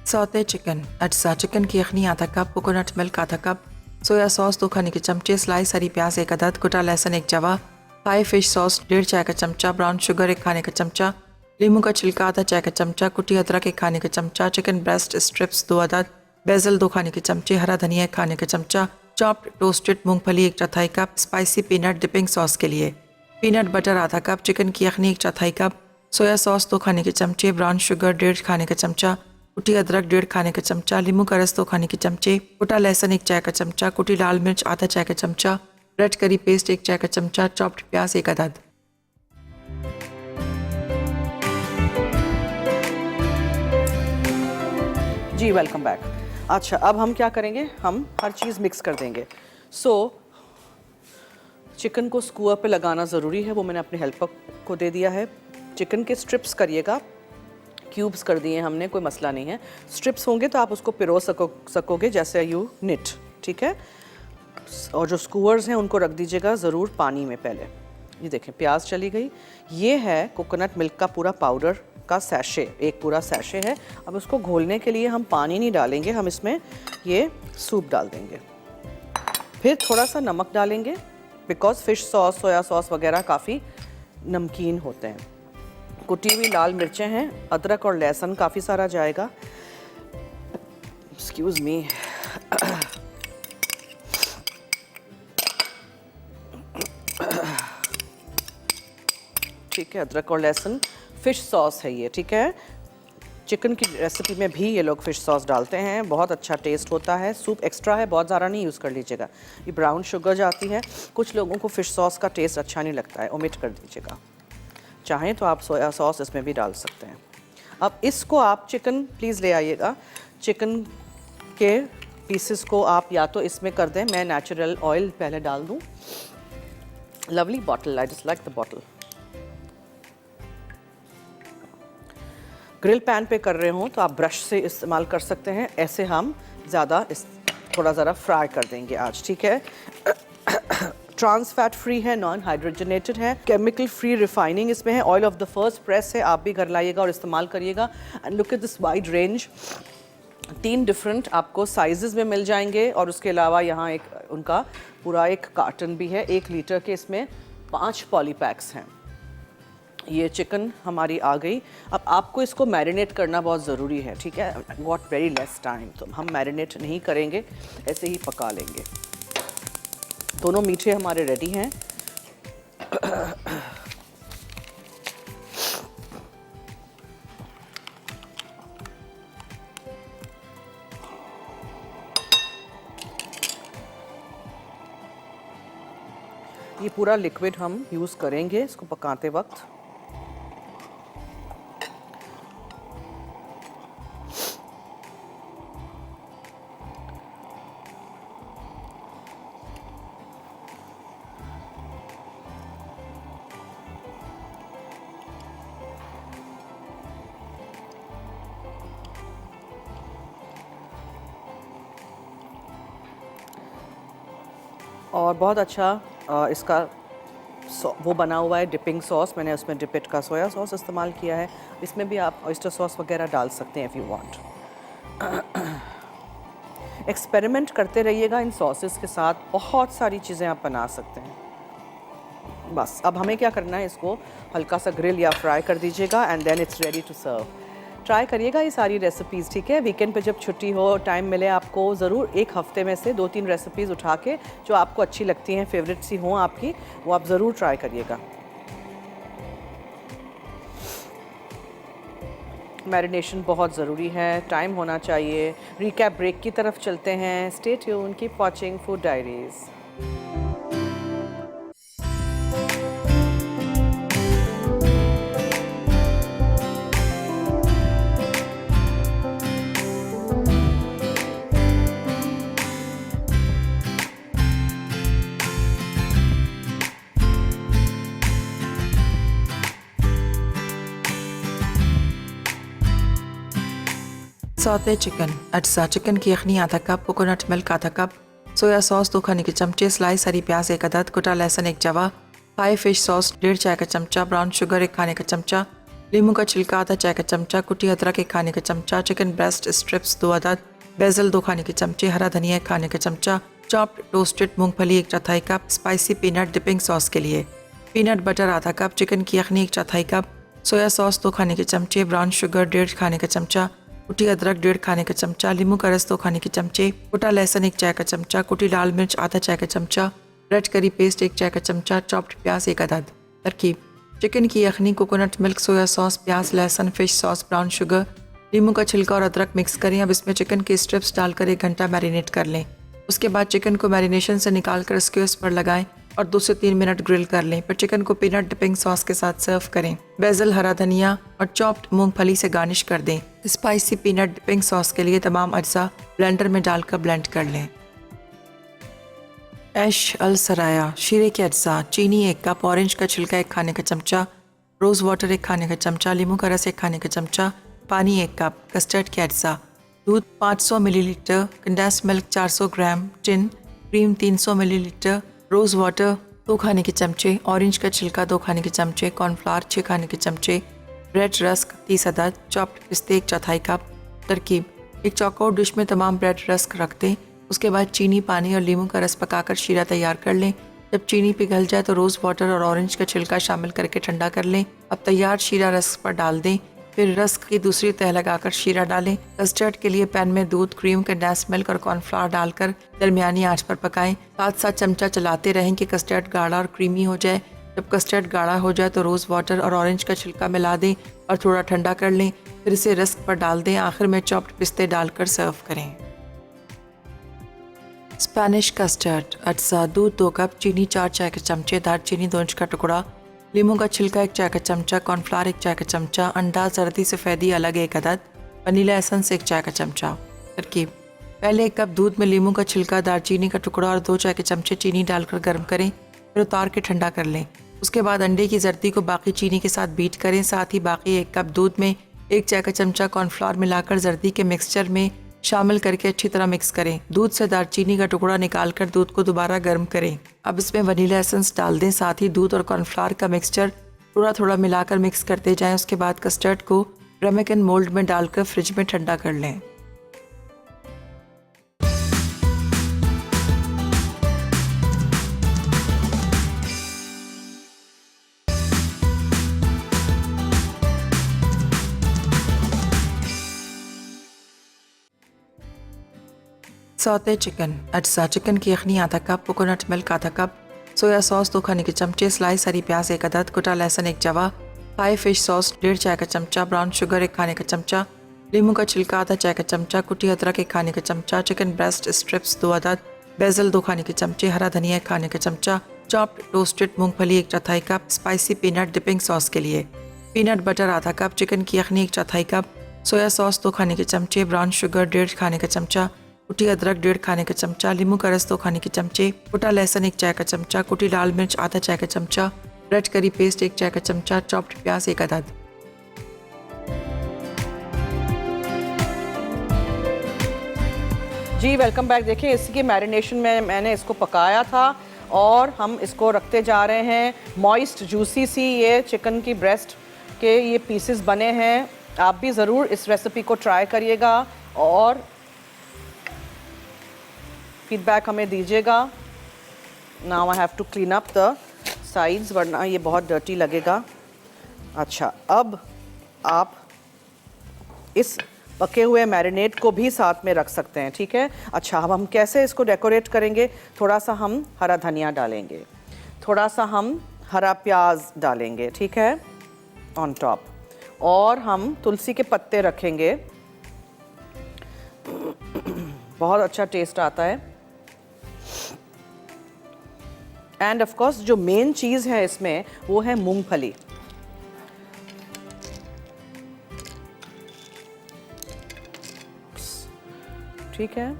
सौते चिकन अज्जा, चिकन की यखनी आधा कप, कोकोनट मिल्क आधा कप, सोया सॉस 2 खाने के चमचे, स्लाइस हरी प्याज 1 अदद, कुटा लहसुन 1 जवा, पाई फिश सॉस 1.5 चाय का चमचा, ब्राउन शुगर 1 खाने का चमचा, लीमू का छिलका आधा चाय का चमचा, कुटी अदरक 1 खाने का चमचा, चिकन ब्रेस्ट स्ट्रिप्स 2 अदद, बेजल 2 खाने के चमचे, हरा धनिया 1 खाने का चमचा, चॉप्ड टोस्टेड मूंगफली 1/4 cup, spicy peanut dipping sauce के लिए, पीनट बटर आधा कप, चिकन की यखनी 1/4 कप, सोया सॉस 2 खाने के चमचे, ब्राउन शुगर 1.5 खाने का चमचा, कुटी अदरक 1.5 खाने का चमचा, लीमू का रस 2 खाने के चमचे, कुटा लहसुन 1 चाय का चमचा, कुटी लाल मिर्च आधा चाय का चमचा, रेड करी पेस्ट 1 चाय का चमचा, चॉप्ड प्याज 1 अदद। जी वेलकम बैक। अच्छा अब हम क्या करेंगे, हम हर चीज़ मिक्स कर देंगे। सो चिकन को स्क्यूअर पे लगाना ज़रूरी है, वो मैंने अपने हेल्पर को दे दिया है। चिकन के स्ट्रिप्स करिएगा, क्यूब्स कर दिए हमने, कोई मसला नहीं है। स्ट्रिप्स होंगे तो आप उसको पिरो सकोगे जैसे यू निट, ठीक है। और जो स्क्यूअर्स हैं उनको रख दीजिएगा ज़रूर पानी में पहले। ये देखें प्याज चली गई। ये है कोकोनट मिल्क का पूरा पाउडर का सैशे, एक पूरा सैशे है। अब उसको घोलने के लिए हम पानी नहीं डालेंगे, हम इसमें ये सूप डाल देंगे। फिर थोड़ा सा नमक डालेंगे because fish sauce, soya sauce वगैरह काफ़ी नमकीन होते हैं। कुटी हुई लाल मिर्चें हैं, अदरक और लहसुन काफ़ी सारा जाएगा। Excuse me. ठीक है, अदरक और लहसुन। फ़िश सॉस है ये, ठीक है। चिकन की रेसिपी में भी ये लोग फ़िश सॉस डालते हैं, बहुत अच्छा टेस्ट होता है। सूप एक्स्ट्रा है, बहुत ज़्यादा नहीं यूज़ कर लीजिएगा। ये ब्राउन शुगर जाती है, कुछ लोगों को फ़िश सॉस का टेस्ट अच्छा नहीं लगता है, ओमिट कर दीजिएगा। चाहें तो आप सोया सॉस इसमें भी डाल सकते हैं। अब इसको आप चिकन प्लीज़ ले आइएगा। चिकन के पीसेस को आप या तो इसमें कर दें, मैं नेचुरल ऑयल पहले डाल दूं। Lovely bottle, I just like the bottle. Grill pan पे कर रहे हो तो आप ब्रश से इस्तेमाल कर सकते हैं। ऐसे हम ज़्यादा थोड़ा ज़रा फ्राई कर देंगे आज, ठीक है। ट्रांस फैट फ्री है, नॉन हाइड्रोजनेटेड है, केमिकल फ्री रिफाइनिंग इसमें है, oil of the first press है। आप भी घर लाइएगा और इस्तेमाल करिएगा। And look at this wide range, 3 different आपको साइजेस में मिल जाएंगे। और उसके अलावा यहाँ एक उनका पूरा एक कार्टन भी है, 1 लीटर के, इसमें 5 पॉलीपैक्स हैं। ये चिकन हमारी आ गई। अब आपको इसको मैरिनेट करना बहुत ज़रूरी है, ठीक है। गॉट वेरी लेस टाइम, तो हम मैरिनेट नहीं करेंगे, ऐसे ही पका लेंगे। दोनों मीठे हमारे रेडी हैं। ये पूरा लिक्विड हम यूज़ करेंगे इसको पकाते वक्त। और बहुत अच्छा इसका वो बना हुआ है डिपिंग सॉस। मैंने उसमें डिपिट का सोया सॉस इस्तेमाल किया है। इसमें भी आप ऑयस्टर सॉस वगैरह डाल सकते हैं इफ़ यू वांट। एक्सपेरिमेंट करते रहिएगा इन सॉसेस के साथ, बहुत सारी चीज़ें आप बना सकते हैं। बस अब हमें क्या करना है, इसको हल्का सा ग्रिल या फ्राई कर दीजिएगा and then it's ready to serve. Try करिएगा ये सारी रेसिपीज़, ठीक है। वीकेंड पे जब छुट्टी हो, टाइम मिले आपको, ज़रूर एक हफ़्ते में से 2-3 रेसिपीज़ उठा के जो आपको अच्छी लगती हैं, फेवरेट सी हों आपकी, वो आप ज़रूर ट्राई करिएगा। मैरिनेशन बहुत ज़रूरी है, टाइम होना चाहिए। रिकैप ब्रेक की तरफ चलते हैं। Stay tune, keep watching food diaries. Saute chicken, अज्जा चिकन की यखनी आधा कप, कोकोनट मिल्क आधा कप, सोया सॉस 2 खाने के चमचे, स्लाइस हरी प्याज 1 अदद, कुटा लहसुन 1 जवा, फ्राई फिश सॉस 1.5 चाय का चमचा, ब्राउन शुगर 1 खाने का चमचा, नींबू का छिलका आधा चाय का चमचा, कुटी अदरक 1 खाने का चमचा, चिकन ब्रेस्ट स्ट्रिप्स 2 अदद, बेसल 2 खाने के चमचे, हरा धनिया 1 खाने का चमचा, चॉप्ड टोस्टेड मूंगफली 1/4 cup, spicy peanut dipping sauce के लिए, पीनट बटर आधा कप, चिकन की यखनी 1/4 कप, सोया सॉस 2 खाने के चमचे, ब्राउन शुगर 1.5 खाने का चमचा, कुटी अदरक 1.5 खाने का चमचा, नींबू का रस 2 खाने के चमचे, कुटा लहसुन 1 चाय का चमचा, कुटी लाल मिर्च आधा चाय का चमचा, रेड करी पेस्ट 1 चाय का चमचा, चॉप्ड प्याज 1 अदद। तरकीब: चिकन की यखनी, कोकोनट मिल्क, सोया सॉस, प्याज, लहसुन, फिश सॉस, ब्राउन शुगर, नींबू का छिलका और अदरक मिक्स करें। अब इसमें चिकन के स्ट्रिप्स डालकर 1 घंटा मैरिनेट कर लें। उसके बाद चिकन को मैरिनेशन से निकाल कर स्क्यूज़ पर लगाएं और 2 से 3 मिनट ग्रिल कर लें। फिर चिकन को पीनट डिपिंग सॉस के साथ सर्व करें। बेसल, हरा धनिया और चॉप्ड मूंगफली से गार्निश कर दें। स्पाइसी पीनट डिपिंग सॉस के लिए तमाम अज्जा ब्लेंडर में डालकर ब्लेंड कर लें। ऐश अल सराया, शीरे के अज्जा: चीनी 1 कप, ऑरेंज का छिलका 1 खाने का चमचा, रोज़ वाटर 1 खाने का चमचा, नींबू का रस 1 खाने का चमचा, पानी 1 कप, कस्टर्ड के अज्जा, दूध 500 millilitre, condensed milk 400 gram, tin, cream 300 millilitre, rose water 2 खाने के चमचे, ऑरेंज का छिलका 2 खाने के चमचे, कॉर्नफ्लावर 6 खाने के चमचे, ब्रेड रस्क 30 अदद, चॉप्ड पिस्ते 1/4 कप। तरकीब: एक चौकोर डिश में तमाम ब्रेड रस्क रख दें। उसके बाद चीनी, पानी और नींबू का रस पकाकर शीरा तैयार कर लें। जब चीनी पिघल जाए तो रोज़ वाटर और ऑरेंज का छिलका शामिल करके ठंडा कर लें। अब तैयार शीरा रस्क पर डाल दें। फिर रस्क की दूसरी तह लगाकर शीरा डालें। कस्टर्ड के लिए पैन में दूध, क्रीम, कंडेंस्ड मिल्क और कॉर्नफ्लावर डालकर दरमियानी आंच पर पकाएं। साथ साथ चमचा चलाते रहें कि कस्टर्ड गाढ़ा और क्रीमी हो जाए। जब कस्टर्ड गाढ़ा हो जाए तो रोज़ वाटर और ऑरेंज का छिलका मिला दें और थोड़ा ठंडा कर लें। फिर इसे रस्क पर डाल दें। आखिर में चॉप्ड पिस्ते डालकर सर्व करें। स्पेनिश कस्टर्ड अज्जा: दूध 2 कप, चीनी 4 चाय के चमचे, दालचीनी 2 इंच का टुकड़ा, नींबू का छिलका 1 चाय का चमचा, कॉर्नफ्लावर 1 चाय का चमचा, अंडा, जर्दी सफ़ेदी अलग 1 अदद, वनीला एसेंस 1 चाय का चमचा। तरकीब: पहले 1 कप दूध में नींबू का छिलका, दालचीनी का टुकड़ा और 2 चाय के चमचे चीनी डालकर गर्म करें। फिर उतार के ठंडा कर लें। उसके बाद अंडे की जर्दी को बाकी चीनी के साथ बीट करें। साथ ही बाकी 1 कप दूध में 1 चाय का चमचा कॉर्नफ्लावर मिलाकर जर्दी के मिक्सचर में शामिल करके अच्छी तरह मिक्स करें। दूध से दालचीनी का टुकड़ा निकालकर दूध को दोबारा गर्म करें। अब इसमें वनीला एसेंस डाल दें। साथ ही दूध और कॉर्नफ्लावर का मिक्सचर थोड़ा थोड़ा मिलाकर मिक्स करते जाएं। उसके बाद कस्टर्ड को रेमेकिन मोल्ड में डालकर फ्रिज में ठंडा कर लें। सौते चिकन अज्जा: चिकन की यखनी आधा कप, कोकोनट मिल्क आधा कप, सोया सॉस 2 खाने के चमचे, स्लाइस हरी प्याज 1 अदद, कुटा लहसुन 1 जवा, फ्राई फिश सॉस 1.5 चाय का चमचा, ब्राउन शुगर 1 खाने का चमचा, नींबू का छिलका आधा चाय का चमचा, कुटी अदरक 1 खाने का चमचा, चिकन ब्रेस्ट स्ट्रिप्स 2 अदद, बेसल 2 खाने के चमचे, हरा धनिया 1 खाने का चमचा, चॉप्ड टोस्टेड मूंगफली 1/4 cup, spicy peanut dipping sauce के लिए पीनट बटर आधा कप, चिकन की यखनी 1/4 कप, सोया सॉस 2 खाने के चमचे, ब्राउन शुगर 1.5 खाने का चमचा, कुटी अदरक 1.5 खाने का चमचा, नींबू का रस 2 खाने के चमचे, कुटा लहसुन 1 चाय का चमचा, कुटी लाल मिर्च आधा चाय का चमचा, रेड करी पेस्ट 1 चाय का चमचा, चॉप्ड प्याज 1 अदद। जी वेलकम बैक। देखिए इसकी मैरिनेशन में मैंने इसको पकाया था और हम इसको रखते जा रहे हैं। मॉइस्ट जूसी सी ये चिकन की ब्रेस्ट के ये पीसेस बने हैं। आप भी ज़रूर इस रेसिपी को ट्राई करिएगा और फीडबैक हमें दीजिएगा। Now I have to clean up the sides वरना ये बहुत डर्टी लगेगा। अच्छा, अब आप इस पके हुए मैरिनेट को भी साथ में रख सकते हैं, ठीक है। अच्छा, अब हम कैसे इसको डेकोरेट करेंगे? थोड़ा सा हम हरा धनिया डालेंगे, थोड़ा सा हम हरा प्याज डालेंगे, ठीक है, ऑन टॉप, और हम तुलसी के पत्ते रखेंगे। बहुत अच्छा टेस्ट आता है। एंड ऑफ कोर्स जो मेन चीज़ है इसमें वो है मूंगफली। ठीक है,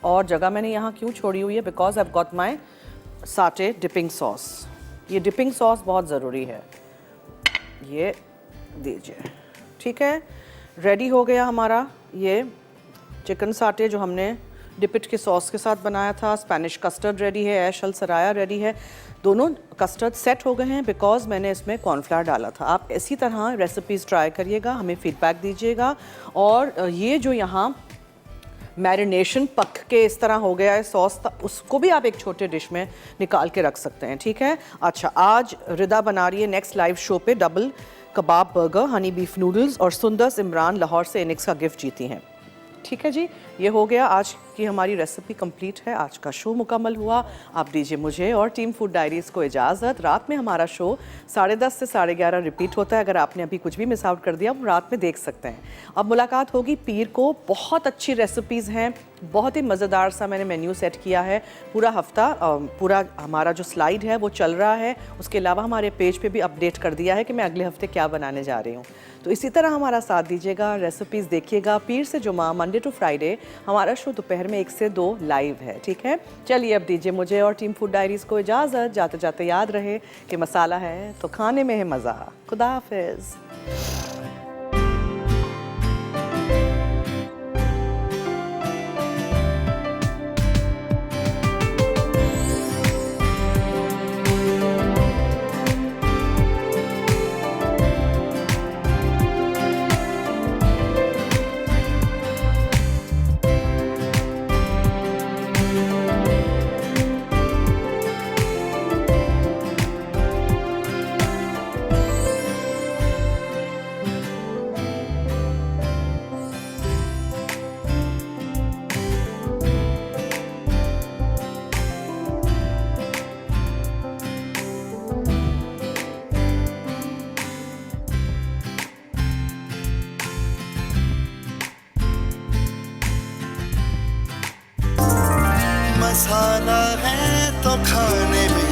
और जगह मैंने यहाँ क्यों छोड़ी हुई है? बिकॉज आई गॉट माई साटे डिपिंग सॉस। ये डिपिंग सॉस बहुत ज़रूरी है, ये दीजिए, ठीक है। रेडी हो गया हमारा ये चिकन साटे जो हमने डिपिट के सॉस के साथ बनाया था। स्पेनिश कस्टर्ड रेडी है, ऐश अल सराया रेडी है। दोनों कस्टर्ड सेट हो गए हैं बिकॉज मैंने इसमें कॉर्नफ्लावर डाला था। आप इसी तरह रेसिपीज़ ट्राई करिएगा, हमें फीडबैक दीजिएगा। और ये जो यहाँ मैरिनेशन पक के इस तरह हो गया है सॉस, उसको भी आप एक छोटे डिश में निकाल के रख सकते हैं, ठीक है। अच्छा, आज रिदा बना रही है नेक्स्ट लाइव शो पे डबल कबाब बर्गर, हनी बीफ नूडल्स, और सुंदर इमरान लाहौर से इनिक्स का गिफ्ट जीती हैं, ठीक है जी। ये हो गया, आज की हमारी रेसिपी कंप्लीट है, आज का शो मुकम्मल हुआ। आप दीजिए मुझे और टीम फूड डायरीज़ को इजाज़त। रात में हमारा शो 10:30 से 11:30 रिपीट होता है। अगर आपने अभी कुछ भी मिस आउट कर दिया, वो रात में देख सकते हैं। अब मुलाकात होगी पीर को। बहुत अच्छी रेसिपीज़ हैं, बहुत ही मज़ेदार सा मैंने मेन्यू सेट किया है। पूरा हफ्ता पूरा हमारा जो स्लाइड है वो चल रहा है। उसके अलावा हमारे पेज पे भी अपडेट कर दिया है कि मैं अगले हफ्ते क्या बनाने जा रही हूँ। तो इसी तरह हमारा साथ दीजिएगा, रेसिपीज़ देखिएगा। पीर से जुमा, मंडे टू फ्राइडे हमारा शो दोपहर में 1 से 2 लाइव है, ठीक है। चलिए अब दीजिए मुझे और टीम फूड डायरीज़ को इजाज़त। जाते जाते याद रहे कि मसाला है तो खाने में है मज़ा। खुदा हाफिज़। मसाला है तो खाने में